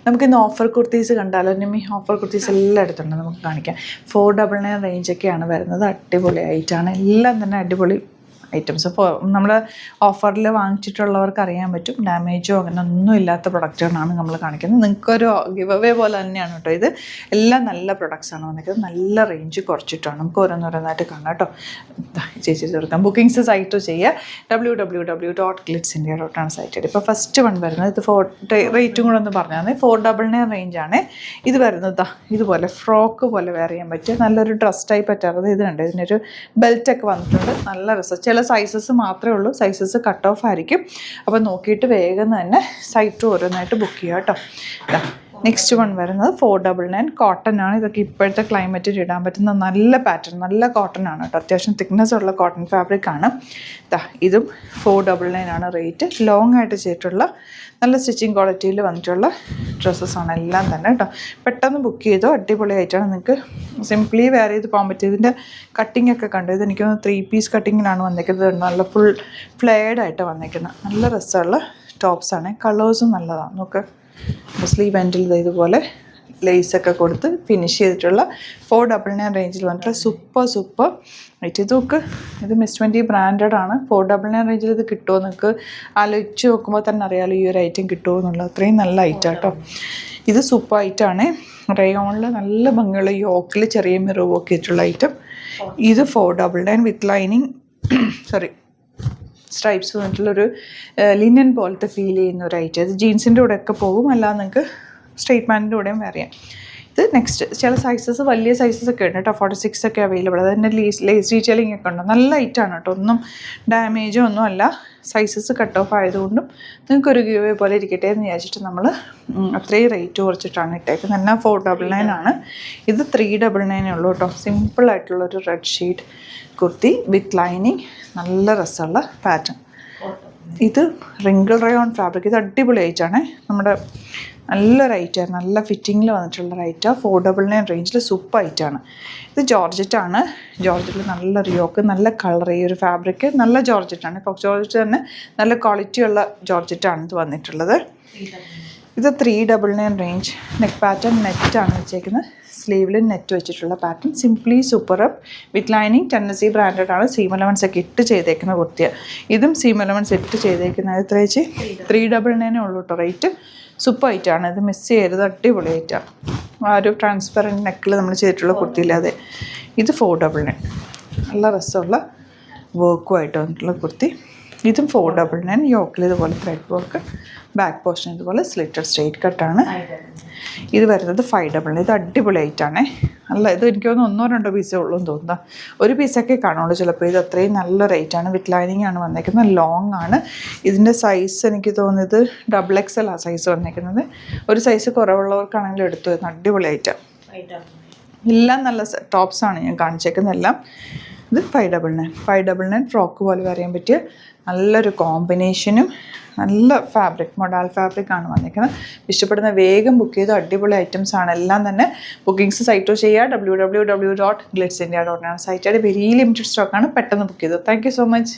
നമുക്കിന്ന് ഓഫർ കുർത്തീസ് കണ്ടാലോ? നിമ്മി ഓഫർ കുർത്തീസ് എല്ലാം എടുത്തുണ്ട്, നമുക്ക് കാണിക്കാം. 499 റേഞ്ചൊക്കെയാണ് വരുന്നത്. അടിപൊളിയായിട്ടാണ്, എല്ലാം തന്നെ അടിപൊളി ഐറ്റംസ്. ഇപ്പോൾ നമ്മൾ ഓഫറിൽ വാങ്ങിച്ചിട്ടുള്ളവർക്ക് അറിയാൻ പറ്റും, ഡാമേജോ അങ്ങനെ ഒന്നും ഇല്ലാത്ത പ്രൊഡക്റ്റുകളാണ് നമ്മൾ കാണിക്കുന്നത്. നിങ്ങൾക്കൊരു ഗിവ് അവേ പോലെ തന്നെയാണ് കേട്ടോ. ഇത് എല്ലാം നല്ല പ്രൊഡക്ട്സാണ് വന്നിരിക്കുന്നത്. നല്ല റേഞ്ച് കുറച്ചിട്ടാണ്. നമുക്ക് ഓരോന്നോരോന്നായിട്ട് കാണാം കേട്ടോ. ചേച്ചി ചേർക്കാം. ബുക്കിംഗ്സ് സൈറ്റ് ചെയ്യുക, www.glitzindia.com സൈറ്റ്. ഇപ്പോൾ ഫസ്റ്റ് വൺ വരുന്നത് ഇത് റേറ്റും കൂടെ ഒന്ന് പറഞ്ഞാൽ 499 റേഞ്ചാണ് ഇത് വരുന്നത്. ഇതുപോലെ ഫ്രോക്ക് പോലെ വെയർ ചെയ്യാൻ പറ്റിയ നല്ലൊരു ഡ്രസ് ടൈപ്പ് പറ്റാറത് ഇത് കണ്ട്. ഇതിനൊരു ബെൽറ്റൊക്കെ വന്നിട്ടുണ്ട്. നല്ല രസം. ചില സൈസസ് മാത്രമേ ഉള്ളൂ, സൈസസ് കട്ട് ഓഫ് ആയിരിക്കും. അപ്പോൾ നോക്കിയിട്ട് വേഗം തന്നെ സൈറ്റ് ഓരോന്നായിട്ട് ബുക്ക് ചെയ്യുക കേട്ടോ. നെക്സ്റ്റ് വൺ വരുന്നത് 499 കോട്ടൺ ആണ്. ഇതൊക്കെ ഇപ്പോഴത്തെ ക്ലൈമറ്റിൽ ഇടാൻ പറ്റുന്ന നല്ല പാറ്റേൺ, നല്ല കോട്ടൺ ആണ് കേട്ടോ. അത്യാവശ്യം തിക്നെസ് ഉള്ള കോട്ടൺ ഫാബ്രിക് ആണ്. ഇതും 499 ആണ് റേറ്റ്. ലോങ് ആയിട്ട് ചെയ്തിട്ടുള്ള നല്ല സ്റ്റിച്ചിങ് ക്വാളിറ്റിയിൽ വന്നിട്ടുള്ള ഡ്രസ്സസ്സാണ് എല്ലാം തന്നെ കേട്ടോ. പെട്ടെന്ന് ബുക്ക് ചെയ്തോ, അടിപൊളിയായിട്ടാണ്. നിങ്ങൾക്ക് സിംപ്ലി വെയർ ചെയ്ത് പോകാൻ പറ്റിയ. ഇതിൻ്റെ കട്ടിംഗ് ഒക്കെ കണ്ടു. ഇത് എനിക്ക് 3 പീസ് കട്ടിങ്ങിലാണ് വന്നിരിക്കുന്നത്. നല്ല ഫുൾ ഫ്ലെയർഡ് ആയിട്ട് വന്നിരിക്കുന്നത് നല്ല രസമുള്ള ടോപ്സാണ്. കളേഴ്സും നല്ലതാണ്. നോക്ക്, സ്ലീവ് എൻഡിൽ ഇതുപോലെ ലേസൊക്കെ കൊടുത്ത് ഫിനിഷ് ചെയ്തിട്ടുള്ള 499 റേഞ്ചിൽ വന്നിട്ടുള്ള സൂപ്പർ റേറ്റ്. ഇതൊക്കെ ഇത് മിസ് 20 ബ്രാൻഡഡ് ആണ്. 499 റേഞ്ചിൽ ഇത് കിട്ടുമോ നിങ്ങൾക്ക് ആലോചിച്ച് നോക്കുമ്പോൾ തന്നെ അറിയാമല്ലോ ഈ ഒരു ഐറ്റം കിട്ടുമോ എന്നുള്ളത്. അത്രയും നല്ല ഐറ്റം കേട്ടോ. ഇത് സൂപ്പർ ഐറ്റമാണ്. റയോണിൽ നല്ല ഭംഗിയുള്ള യോക്കിൽ ചെറിയ മിറർ വർക്ക് ചെയ്തിട്ടുള്ള ഐറ്റം. ഇത് 499 വിത്ത് ലൈനിങ് സ്ട്രൈപ്സ് വന്നിട്ടുള്ളൊരു ലിനൻ പോലത്തെ ഫീൽ ചെയ്യുന്ന ഒരു ഐറ്റം. ഇത് ജീൻസിൻ്റെ കൂടെയൊക്കെ പോകും, അല്ലാതെ നിങ്ങൾക്ക് സ്ട്രെയിറ്റ് പാൻറ്റിൻ്റെ കൂടെയും വേറെ ചെയ്യാം. ഇത് നെക്സ്റ്റ് ചില സൈസസ് വലിയ സൈസസ് ഒക്കെ ഉണ്ട് കേട്ടോ. 46 ഒക്കെ അവൈലബിൾ. അതിൻ്റെ ലേസ് ഡീറ്റെയിലിംഗ് ഒക്കെ ഉണ്ട്. നല്ല ഐറ്റമാണ് കേട്ടോ. ഒന്നും ഡാമേജോ ഒന്നും അല്ല. സൈസസ് കട്ട് ഓഫ് ആയതുകൊണ്ടും നിങ്ങൾക്കൊരു ഗിവ് പോലെ ഇരിക്കട്ടെ എന്ന് വിചാരിച്ചിട്ട് നമ്മൾ അത്രയും റേറ്റ് കുറച്ചിട്ടാണ് ഇട്ടേക്കുന്നത്. എല്ലാം 499 ആണ്. ഇത് 399 ഉള്ളൂ കേട്ടോ. സിമ്പിളായിട്ടുള്ളൊരു red shade kurti with lining. നല്ല രസമുള്ള പാറ്റേൺ. ഇത് റിങ്കിൾ റയോൺ ഫാബ്രിക്. ഇത് അടിപൊളി ഐറ്റാണ്. നമ്മുടെ നല്ലൊരു ഐറ്റാണ്. നല്ല ഫിറ്റിങ്ങിൽ വന്നിട്ടുള്ള ഐറ്റാണ്. 499 റേഞ്ചിൽ സൂപ്പർ ഐറ്റാണ്. ഇത് ജോർജറ്റാണ്. ജോർജറ്റിൽ നല്ലൊരു യോക്ക്, നല്ല കളർ. ഈ ഒരു ഫാബ്രിക് നല്ല ജോർജറ്റാണ്. ഫോക്സ് ജോർജറ്റ് തന്നെ നല്ല ക്വാളിറ്റിയുള്ള ജോർജറ്റാണ് ഇത് വന്നിട്ടുള്ളത്. ഇത് 399 റേഞ്ച്. നെക്ക് പാറ്റേൺ നെറ്റാണ് വെച്ചേക്കുന്നത്. സ്ലീവിൽ നെറ്റ് വെച്ചിട്ടുള്ള pattern. Simply super up with lining. Tennessee branded ആണ്. സീം എലമെൻറ്റ്സ് ഒക്കെ ഇട്ട് ചെയ്തേക്കുന്ന കുർത്തിയാണ്. ഇതും സീം എലമെൻറ്റ്സ് ഇട്ട് ചെയ്തേക്കുന്നത്. എത്ര വെച്ച് 399 ഉള്ളൂ കേട്ടോ റേറ്റ്. സൂപ്പർ ഐറ്റാണ്. ഇത് മിസ് ചെയ്യരുത്. അടിപൊളി ഐറ്റാണ്. ആ ഒരു ട്രാൻസ്പെറൻറ്റ് നെക്കിൽ നമ്മൾ ചെയ്തിട്ടുള്ള കുർത്തിയില്ലാതെ. ഇത് 499 നല്ല രസമുള്ള വർക്കുമായിട്ട് വന്നിട്ടുള്ള കുർത്തി. ഇതും 499. യോക്കിൽ ഇതുപോലെ ത്രെഡ് വർക്ക്. ബാക്ക് പോർഷൻ ഇതുപോലെ സ്ലിറ്റഡ് സ്ട്രെയിറ്റ് കട്ടാണ്. ഇത് വരുന്നത് 599. ഇത് അടിപൊളി ഐറ്റാണ്. അല്ല, ഇത് എനിക്ക് തോന്നുന്നു 1-2 പീസേ ഉള്ളൂ എന്ന് തോന്നുന്നു. ഒരു പീസൊക്കെ കാണുള്ളൂ ചിലപ്പോൾ. ഇത് അത്രയും നല്ല റേറ്റാണ്. വിത്ത് ലൈനിങ് ആണ് വന്നേക്കുന്നത്. ലോങ് ആണ്. ഇതിൻ്റെ സൈസ് എനിക്ക് തോന്നുന്നത് XXL ആ സൈസ് വന്നേക്കുന്നത്. ഒരു സൈസ് കുറവുള്ളവർക്കാണെങ്കിലും എടുത്തു വരുന്നത്. അടിപൊളി ഐറ്റം. എല്ലാം നല്ല ടോപ്സാണ് ഞാൻ കാണിച്ചേക്കുന്നത് എല്ലാം. ഇത് 599 ഫ്രോക്ക് പോലെ വരയാൻ പറ്റിയ നല്ലൊരു കോമ്പിനേഷനും നല്ല ഫാബ്രിക്, മൊഡാൽ ഫാബ്രിക് ആണ് വന്നിരിക്കുന്നത്. ഇഷ്ടപ്പെടുന്ന വേഗം ബുക്ക് ചെയ്തു. അടിപൊളി ഐറ്റംസ് ആണ് എല്ലാം തന്നെ. ബുക്കിംഗ്സ് സൈറ്റോ ചെയ്യുക, www.glitzindia.com സൈറ്റായിട്ട് വെരി ലിമിറ്റഡ് സ്റ്റോക്കാണ്. പെട്ടെന്ന് ബുക്ക് ചെയ്തു. Thank you so much.